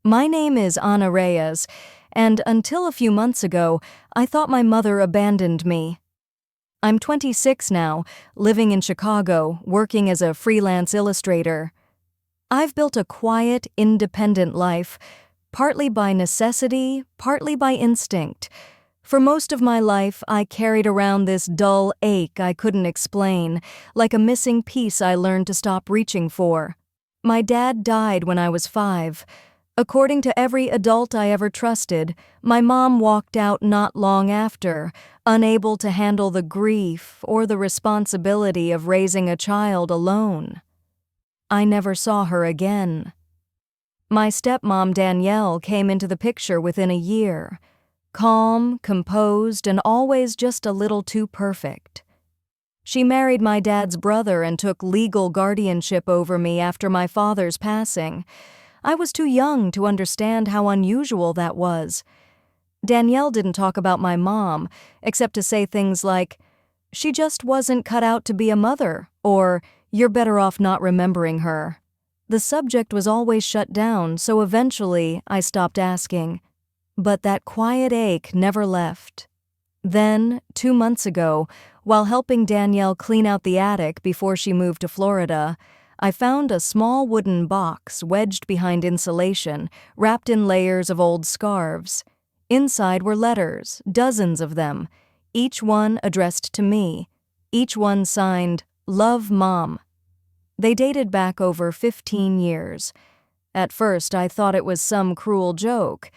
My name is Ana Reyes, and until a few months ago, I thought my mother abandoned me. I'm 26 now, living in Chicago, working as a freelance illustrator. I've built a quiet, independent life, partly by necessity, partly by instinct. For most of my life, I carried around this dull ache I couldn't explain, like a missing piece I learned to stop reaching for. My dad died when I was 5. According to every adult I ever trusted, my mom walked out not long after, unable to handle the grief or the responsibility of raising a child alone. I never saw her again. My stepmom Danielle came into the picture within a year. Calm, composed, and always just a little too perfect. She married my dad's brother and took legal guardianship over me after my father's passing. I was too young to understand how unusual that was. Danielle didn't talk about my mom, except to say things like, "She just wasn't cut out to be a mother," or "You're better off not remembering her." The subject was always shut down, so eventually I stopped asking. But that quiet ache never left. Then, 2 months ago, while helping Danielle clean out the attic before she moved to Florida, I found a small wooden box wedged behind insulation, wrapped in layers of old scarves. Inside were letters, dozens of them, each one addressed to me, each one signed, "Love, Mom." They dated back over 15 years. At first, I thought it was some cruel joke.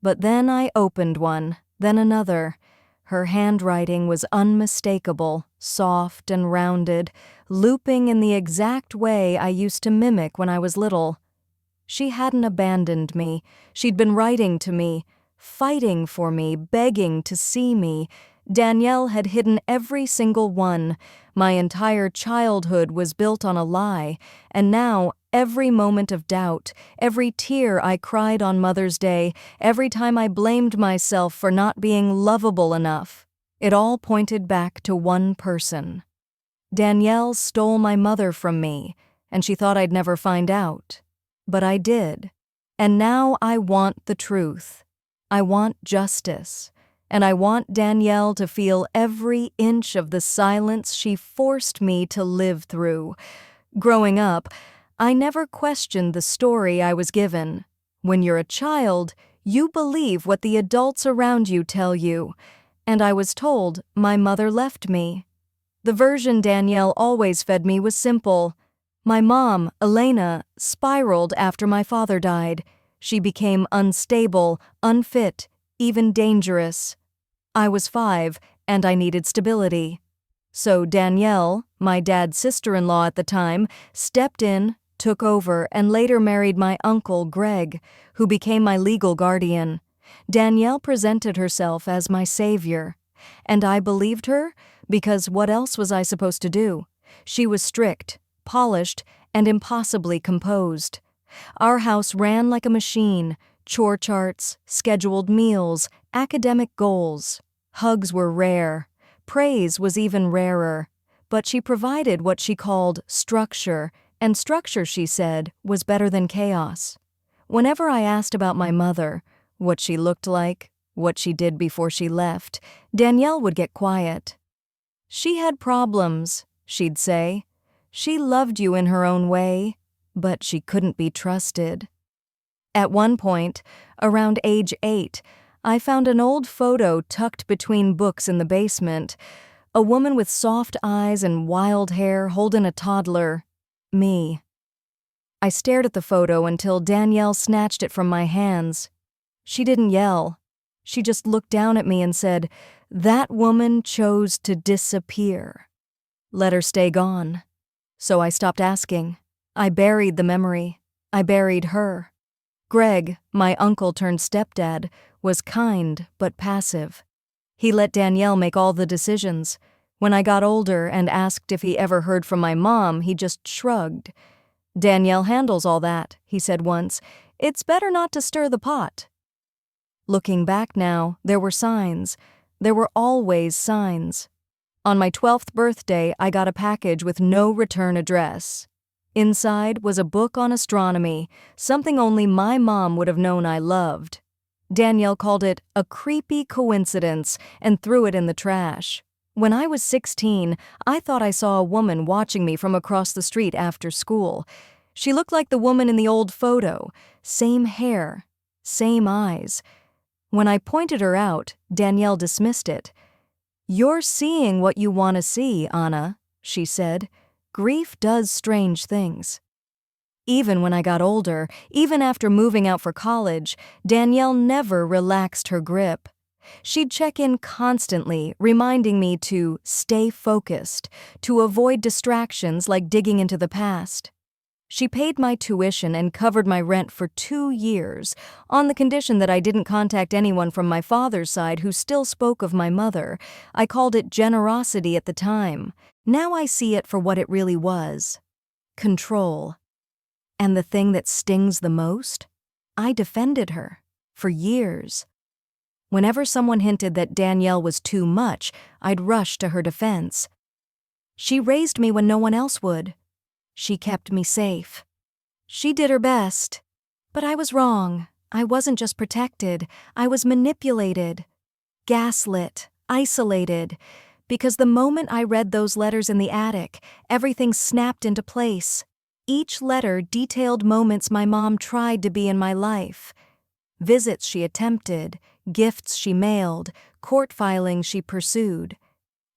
But then I opened one, then another. Her handwriting was unmistakable, soft and rounded, looping in the exact way I used to mimic when I was little. She hadn't abandoned me. She'd been writing to me, fighting for me, begging to see me. Danielle had hidden every single one. My entire childhood was built on a lie, and now every moment of doubt, every tear I cried on Mother's Day, every time I blamed myself for not being lovable enough, it all pointed back to one person. Danielle stole my mother from me, and she thought I'd never find out. But I did. And now I want the truth. I want justice. And I want Danielle to feel every inch of the silence she forced me to live through. Growing up, I never questioned the story I was given. When you're a child, you believe what the adults around you tell you. And I was told my mother left me. The version Danielle always fed me was simple. My mom, Elena, spiraled after my father died. She became unstable, unfit, even dangerous. I was 5, and I needed stability. So Danielle, my dad's sister-in-law at the time, stepped in, took over, and later married my uncle, Greg, who became my legal guardian. Danielle presented herself as my savior. And I believed her because what else was I supposed to do? She was strict, polished, and impossibly composed. Our house ran like a machine, chore charts, scheduled meals, academic goals. Hugs were rare. Praise was even rarer. But she provided what she called structure, and structure, she said, was better than chaos. Whenever I asked about my mother, what she looked like, what she did before she left, Danielle would get quiet. "She had problems," she'd say. "She loved you in her own way, but she couldn't be trusted." At one point, around age 8, I found an old photo tucked between books in the basement. A woman with soft eyes and wild hair holding a toddler. Me. I stared at the photo until Danielle snatched it from my hands. She didn't yell. She just looked down at me and said, "That woman chose to disappear. Let her stay gone." So I stopped asking. I buried the memory. I buried her. Greg, my uncle turned stepdad, was kind but passive. He let Danielle make all the decisions. When I got older and asked if he ever heard from my mom, he just shrugged. "Danielle handles all that," he said once. "It's better not to stir the pot." Looking back now, there were signs. There were always signs. On my 12th birthday, I got a package with no return address. Inside was a book on astronomy, something only my mom would have known I loved. Danielle called it a creepy coincidence and threw it in the trash. When I was 16, I thought I saw a woman watching me from across the street after school. She looked like the woman in the old photo. Same hair, same eyes. When I pointed her out, Danielle dismissed it. "You're seeing what you want to see, Anna," she said. "Grief does strange things." Even when I got older, even after moving out for college, Danielle never relaxed her grip. She'd check in constantly, reminding me to stay focused, to avoid distractions like digging into the past. She paid my tuition and covered my rent for 2 years, on the condition that I didn't contact anyone from my father's side who still spoke of my mother. I called it generosity at the time. Now I see it for what it really was: control. And the thing that stings the most? I defended her. For years. Whenever someone hinted that Danielle was too much, I'd rush to her defense. She raised me when no one else would. She kept me safe. She did her best. But I was wrong. I wasn't just protected. I was manipulated, gaslit, isolated. Because the moment I read those letters in the attic, everything snapped into place. Each letter detailed moments my mom tried to be in my life. Visits she attempted, gifts she mailed, court filings she pursued.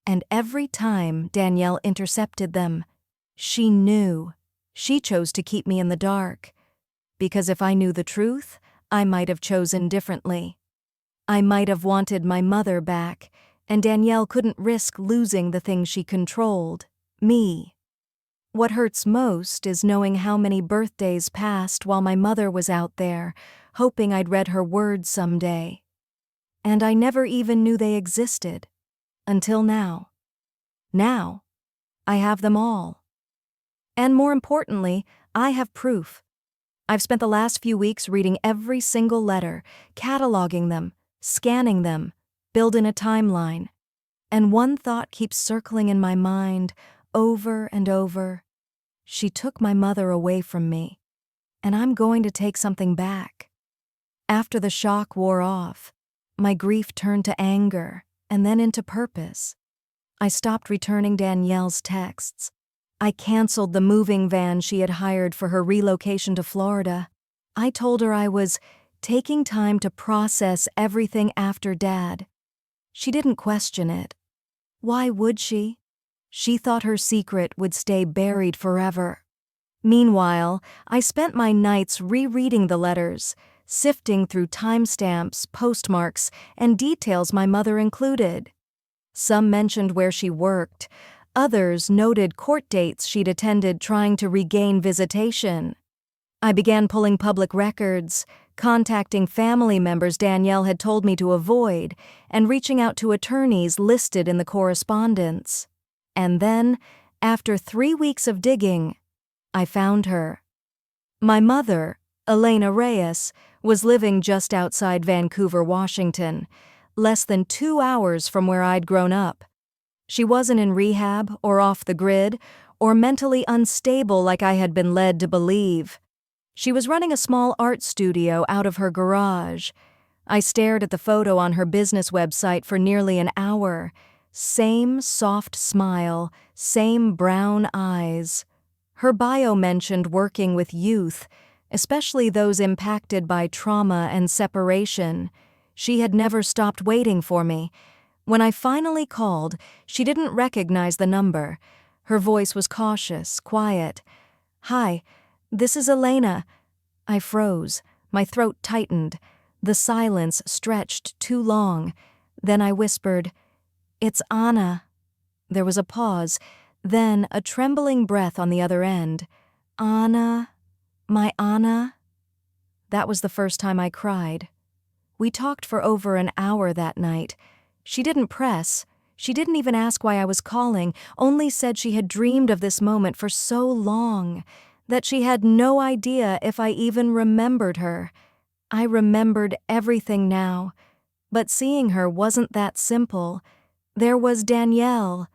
And every time Danielle intercepted them, she knew. She chose to keep me in the dark. Because if I knew the truth, I might have chosen differently. I might have wanted my mother back, and Danielle couldn't risk losing the thing she controlled, me. What hurts most is knowing how many birthdays passed while my mother was out there, hoping I'd read her words someday. And I never even knew they existed. Until now. Now, I have them all. And more importantly, I have proof. I've spent the last few weeks reading every single letter, cataloging them, scanning them, building a timeline. And one thought keeps circling in my mind, over and over. She took my mother away from me, and I'm going to take something back. After the shock wore off, my grief turned to anger and then into purpose. I stopped returning Danielle's texts. I canceled the moving van she had hired for her relocation to Florida. I told her I was taking time to process everything after Dad. She didn't question it. Why would she? She thought her secret would stay buried forever. Meanwhile, I spent my nights rereading the letters, sifting through timestamps, postmarks, and details my mother included. Some mentioned where she worked. Others noted court dates she'd attended trying to regain visitation. I began pulling public records, contacting family members Danielle had told me to avoid, and reaching out to attorneys listed in the correspondence. And then, after 3 weeks of digging, I found her. My mother, Elena Reyes, was living just outside Vancouver, Washington, less than 2 hours from where I'd grown up. She wasn't in rehab or off the grid or mentally unstable like I had been led to believe. She was running a small art studio out of her garage. I stared at the photo on her business website for nearly an hour. Same soft smile, same brown eyes. Her bio mentioned working with youth, especially those impacted by trauma and separation. She had never stopped waiting for me. When I finally called, she didn't recognize the number. Her voice was cautious, quiet. "Hi, this is Elena." I froze. My throat tightened. The silence stretched too long. Then I whispered, "It's Anna." There was a pause, then a trembling breath on the other end. "Anna, my Anna." That was the first time I cried. We talked for over an hour that night. She didn't press. She didn't even ask why I was calling, only said she had dreamed of this moment for so long, that she had no idea if I even remembered her. I remembered everything now, but seeing her wasn't that simple. There was Danielle,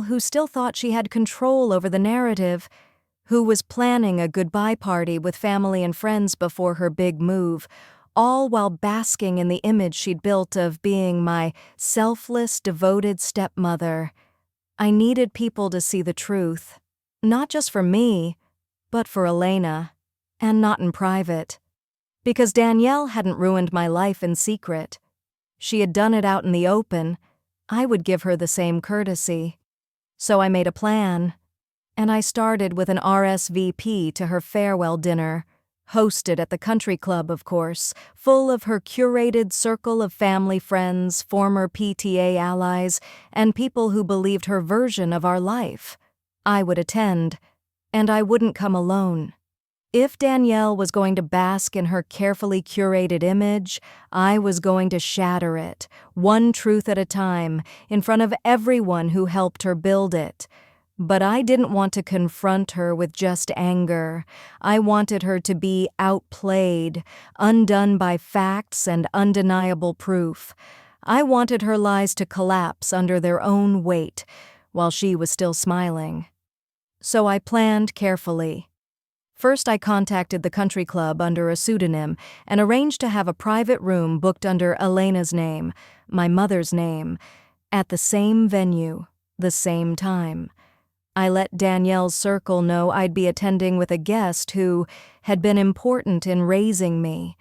who still thought she had control over the narrative, who was planning a goodbye party with family and friends before her big move, all while basking in the image she'd built of being my selfless, devoted stepmother. I needed people to see the truth, not just for me, but for Elena, and not in private. Because Danielle hadn't ruined my life in secret. She had done it out in the open. I would give her the same courtesy. So I made a plan, and I started with an RSVP to her farewell dinner, hosted at the country club, of course, full of her curated circle of family friends, former PTA allies, and people who believed her version of our life. I would attend, and I wouldn't come alone. If Danielle was going to bask in her carefully curated image, I was going to shatter it, one truth at a time, in front of everyone who helped her build it. But I didn't want to confront her with just anger. I wanted her to be outplayed, undone by facts and undeniable proof. I wanted her lies to collapse under their own weight, while she was still smiling. So I planned carefully. First, I contacted the country club under a pseudonym and arranged to have a private room booked under Elena's name, my mother's name, at the same venue, the same time. I let Danielle's circle know I'd be attending with a guest who had been important in raising me.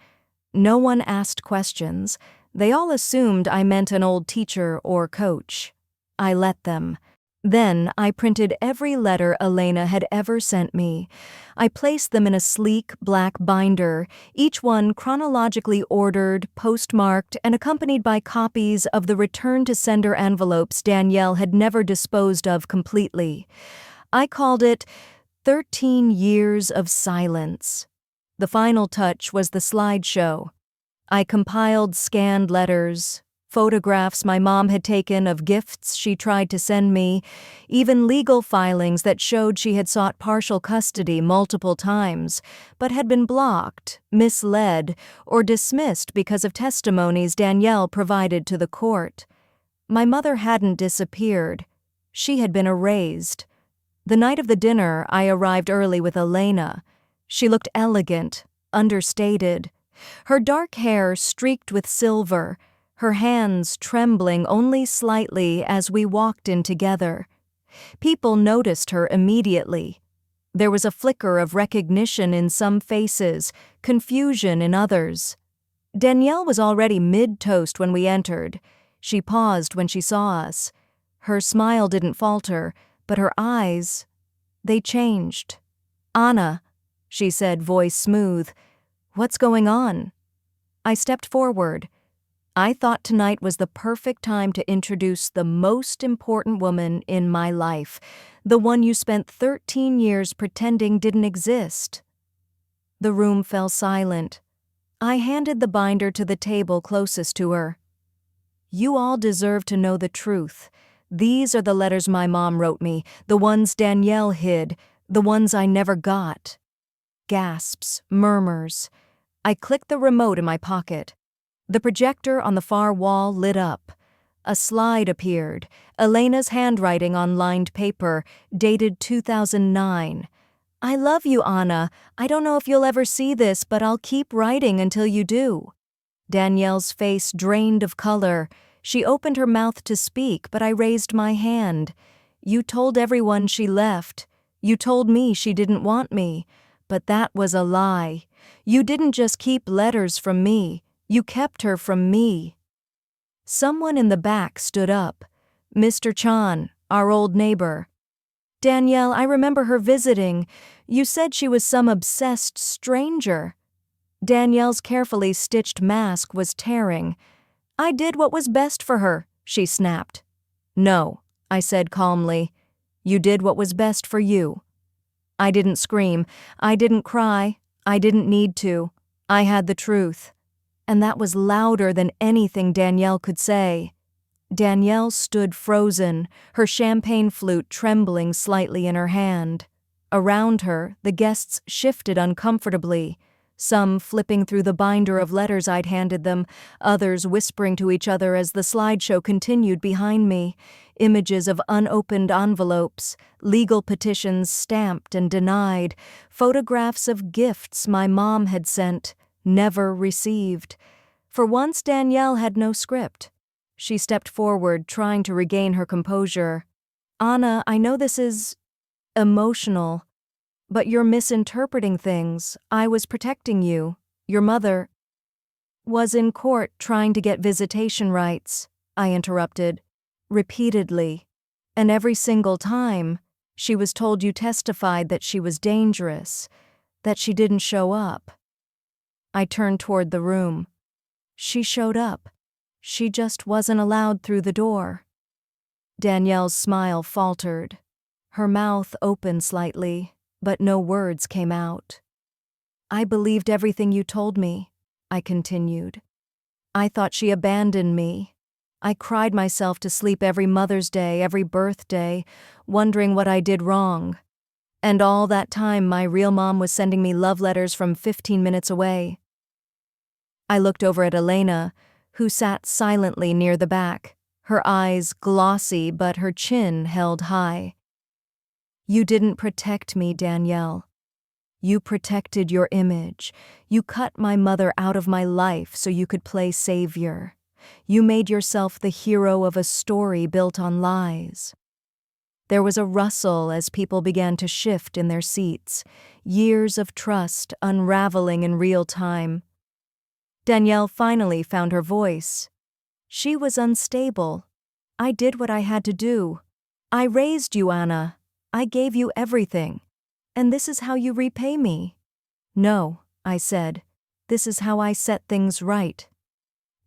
No one asked questions. They all assumed I meant an old teacher or coach. I let them. Then I printed every letter Elena had ever sent me. I placed them in a sleek black binder, each one chronologically ordered, postmarked, and accompanied by copies of the return-to-sender envelopes Danielle had never disposed of completely. I called it 13 Years of Silence. The final touch was the slideshow. I compiled scanned letters, photographs my mom had taken of gifts she tried to send me, even legal filings that showed she had sought partial custody multiple times, but had been blocked, misled, or dismissed because of testimonies Danielle provided to the court. My mother hadn't disappeared. She had been erased. The night of the dinner, I arrived early with Elena. She looked elegant, understated. Her dark hair streaked with silver, her hands trembling only slightly as we walked in together. People noticed her immediately. There was a flicker of recognition in some faces, confusion in others. Danielle was already mid-toast when we entered. She paused when she saw us. Her smile didn't falter, but her eyes, they changed. "Anna," she said, voice smooth. "What's going on?" I stepped forward. I thought tonight was the perfect time to introduce the most important woman in my life, the one you spent 13 years pretending didn't exist. The room fell silent. I handed the binder to the table closest to her. "You all deserve to know the truth. These are the letters my mom wrote me, the ones Danielle hid, the ones I never got." Gasps, murmurs. I clicked the remote in my pocket. The projector on the far wall lit up. A slide appeared, Elena's handwriting on lined paper, dated 2009. "I love you, Anna. I don't know if you'll ever see this, but I'll keep writing until you do." Danielle's face drained of color. She opened her mouth to speak, but I raised my hand. "You told everyone she left. You told me she didn't want me. But that was a lie. You didn't just keep letters from me. You kept her from me." Someone in the back stood up. Mr. Chan, our old neighbor. "Danielle, I remember her visiting. You said she was some obsessed stranger." Danielle's carefully stitched mask was tearing. "I did what was best for her," she snapped. "No," I said calmly. "You did what was best for you." I didn't scream. I didn't cry. I didn't need to. I had the truth. And that was louder than anything Danielle could say. Danielle stood frozen, her champagne flute trembling slightly in her hand. Around her, the guests shifted uncomfortably, some flipping through the binder of letters I'd handed them, others whispering to each other as the slideshow continued behind me. images of unopened envelopes, legal petitions stamped and denied, photographs of gifts my mom had sent, never received. For once, Danielle had no script. She stepped forward, trying to regain her composure. "Anna, I know this is emotional, but you're misinterpreting things. I was protecting you. Your mother was in court trying to get visitation rights," I interrupted, "repeatedly. And every single time, she was told you testified that she was dangerous, that she didn't show up." I turned toward the room. She showed up. She just wasn't allowed through the door. Danielle's smile faltered. Her mouth opened slightly, but no words came out. "I believed everything you told me," I continued. "I thought she abandoned me. I cried myself to sleep every Mother's Day, every birthday, wondering what I did wrong. And all that time, my real mom was sending me love letters from 15 minutes away." I looked over at Elena, who sat silently near the back, her eyes glossy but her chin held high. "You didn't protect me, Danielle. You protected your image. You cut my mother out of my life so you could play savior. You made yourself the hero of a story built on lies." There was a rustle as people began to shift in their seats, years of trust unraveling in real time. Danielle finally found her voice. "She was unstable. I did what I had to do. I raised you, Anna. I gave you everything. And this is how you repay me?" "No," I said. "This is how I set things right."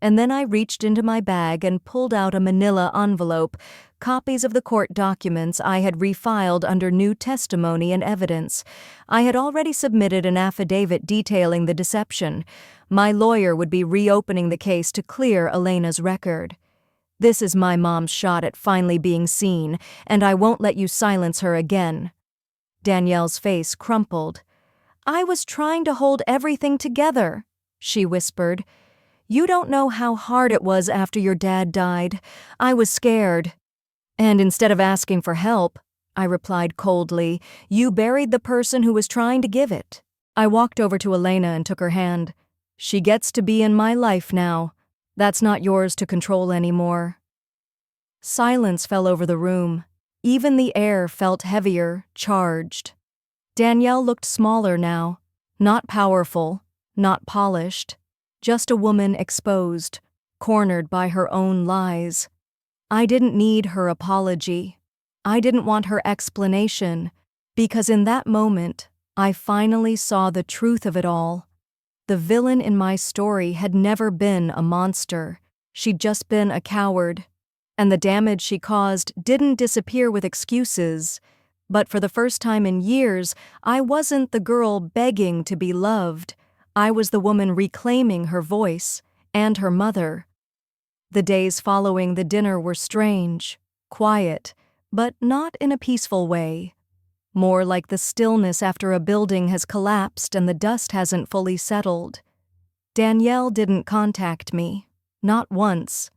And then I reached into my bag and pulled out a manila envelope, copies of the court documents I had refiled under new testimony and evidence. I had already submitted an affidavit detailing the deception. My lawyer would be reopening the case to clear Elena's record. "This is my mom's shot at finally being seen, and I won't let you silence her again." Danielle's face crumpled. "I was trying to hold everything together," she whispered. "You don't know how hard it was after your dad died. I was scared." "And instead of asking for help," I replied coldly, "you buried the person who was trying to give it." I walked over to Elena and took her hand. "She gets to be in my life now. That's not yours to control anymore." Silence fell over the room. Even the air felt heavier, charged. Danielle looked smaller now, not powerful, not polished, just a woman exposed, cornered by her own lies. I didn't need her apology. I didn't want her explanation, because in that moment, I finally saw the truth of it all. The villain in my story had never been a monster. She'd just been a coward. And the damage she caused didn't disappear with excuses. But for the first time in years, I wasn't the girl begging to be loved. I was the woman reclaiming her voice, and her mother. The days following the dinner were strange, quiet, but not in a peaceful way. More like the stillness after a building has collapsed and the dust hasn't fully settled. Danielle didn't contact me, not once.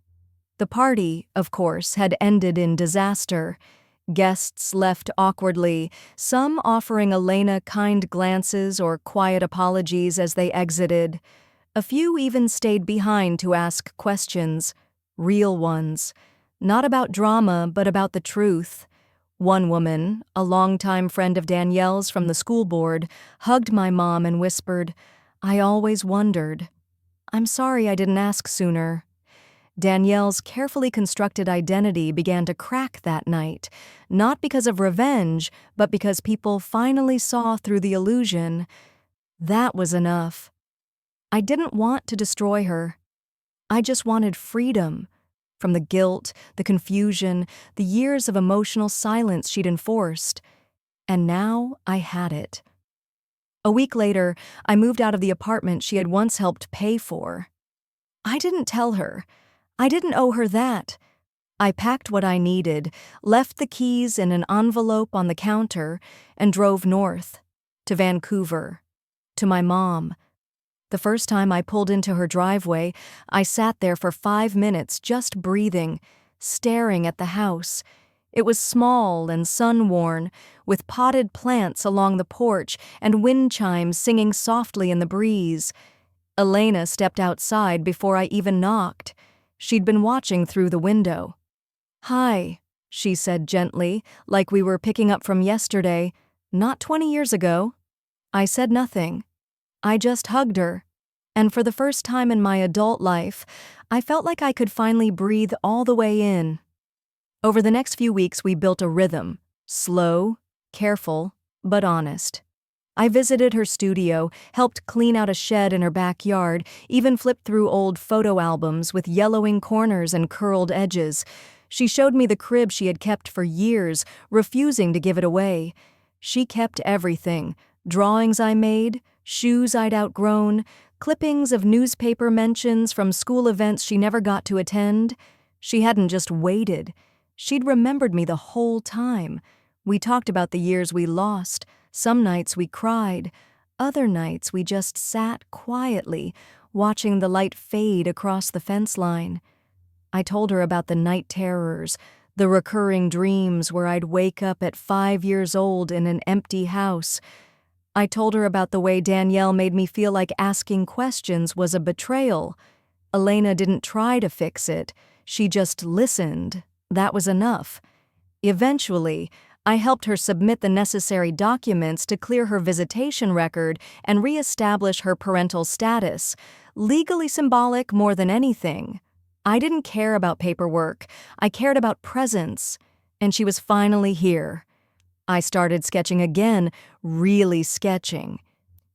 The party, of course, had ended in disaster. Guests left awkwardly, some offering Elena kind glances or quiet apologies as they exited. A few even stayed behind to ask questions, real ones, not about drama but about the truth. One woman, a longtime friend of Danielle's from the school board, hugged my mom and whispered, "I always wondered. I'm sorry I didn't ask sooner." Danielle's carefully constructed identity began to crack that night, not because of revenge, but because people finally saw through the illusion. That was enough. I didn't want to destroy her. I just wanted freedom from the guilt, the confusion, the years of emotional silence she'd enforced. And now I had it. A week later, I moved out of the apartment she had once helped pay for. I didn't tell her. I didn't owe her that. I packed what I needed, left the keys in an envelope on the counter, and drove north, to Vancouver, to my mom. The first time I pulled into her driveway, I sat there for 5 minutes just breathing, staring at the house. It was small and sun-worn, with potted plants along the porch and wind chimes singing softly in the breeze. Elena stepped outside before I even knocked. She'd been watching through the window. "Hi," she said gently, like we were picking up from yesterday, not 20 years ago. I said nothing. I just hugged her. And for the first time in my adult life, I felt like I could finally breathe all the way in. Over the next few weeks, we built a rhythm, slow, careful, but honest. I visited her studio, helped clean out a shed in her backyard, even flipped through old photo albums with yellowing corners and curled edges. She showed me the crib she had kept for years, refusing to give it away. She kept everything: drawings I made, shoes I'd outgrown, clippings of newspaper mentions from school events she never got to attend. She hadn't just waited. She'd remembered me the whole time. We talked about the years we lost. Some nights we cried. Other nights we just sat quietly, watching the light fade across the fence line. I told her about the night terrors, the recurring dreams where I'd wake up at 5 years old in an empty house. I told her about the way Danielle made me feel like asking questions was a betrayal. Elena didn't try to fix it. She just listened. That was enough. Eventually, I helped her submit the necessary documents to clear her visitation record and reestablish her parental status, legally symbolic more than anything. I didn't care about paperwork. I cared about presence, and she was finally here. I started sketching again, really sketching.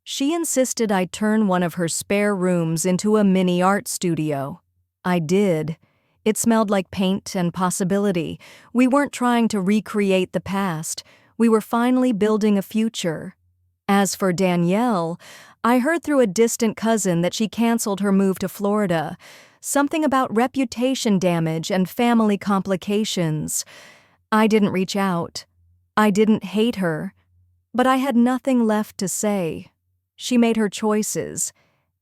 She insisted I turn one of her spare rooms into a mini art studio. I did. It smelled like paint and possibility. We weren't trying to recreate the past. We were finally building a future. As for Danielle, I heard through a distant cousin that she canceled her move to Florida. Something about reputation damage and family complications. I didn't reach out. I didn't hate her. But I had nothing left to say. She made her choices.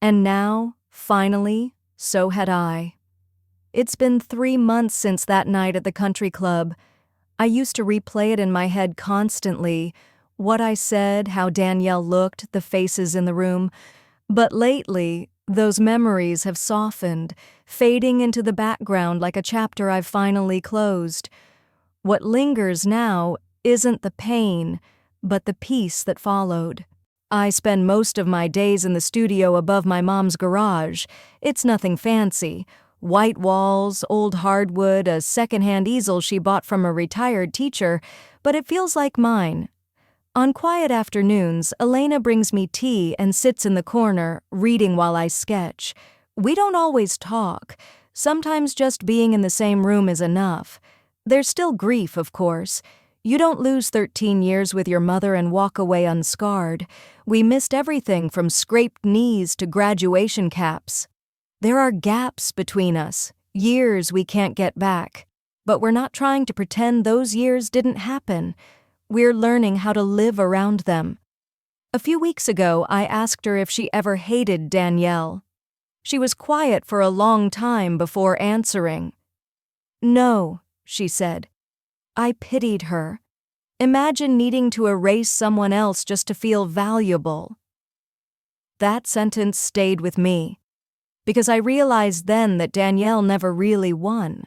And now, finally, so had I. It's been 3 months since that night at the country club. I used to replay it in my head constantly, what I said, how Danielle looked, the faces in the room. But lately, those memories have softened, fading into the background like a chapter I've finally closed. What lingers now isn't the pain, but the peace that followed. I spend most of my days in the studio above my mom's garage. It's nothing fancy. White walls, old hardwood, a secondhand easel she bought from a retired teacher, but it feels like mine. On quiet afternoons, Elena brings me tea and sits in the corner, reading while I sketch. We don't always talk. Sometimes just being in the same room is enough. There's still grief, of course. You don't lose 13 years with your mother and walk away unscarred. We missed everything from scraped knees to graduation caps. There are gaps between us, years we can't get back. But we're not trying to pretend those years didn't happen. We're learning how to live around them. A few weeks ago, I asked her if she ever hated Danielle. She was quiet for a long time before answering. "No," she said. I pitied her. Imagine needing to erase someone else just to feel valuable. That sentence stayed with me, because I realized then that Danielle never really won.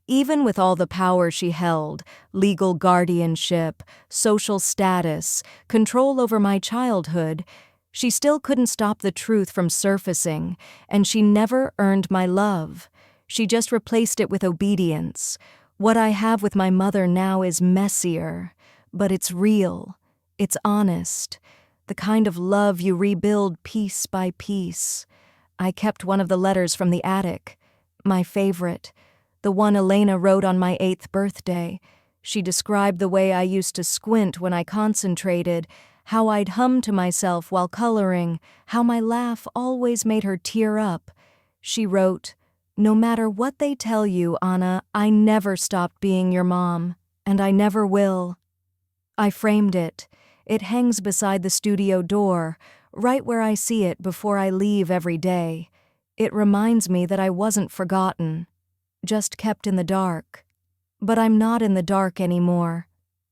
Even with all the power she held, legal guardianship, social status, control over my childhood, she still couldn't stop the truth from surfacing, and she never earned my love. She just replaced it with obedience. What I have with my mother now is messier, but it's real, it's honest, the kind of love you rebuild piece by piece. I kept one of the letters from the attic, my favorite, the one Elena wrote on my 8th birthday. She described the way I used to squint when I concentrated, how I'd hum to myself while coloring, how my laugh always made her tear up. She wrote, "No matter what they tell you, Anna, I never stopped being your mom, and I never will." I framed it. It hangs beside the studio door, right where I see it before I leave every day. It reminds me that I wasn't forgotten. just kept in the dark. But I'm not in the dark anymore,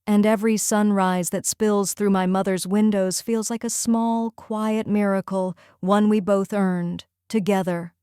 and every sunrise that spills through my mother's windows feels like a small, quiet miracle, one we both earned, together.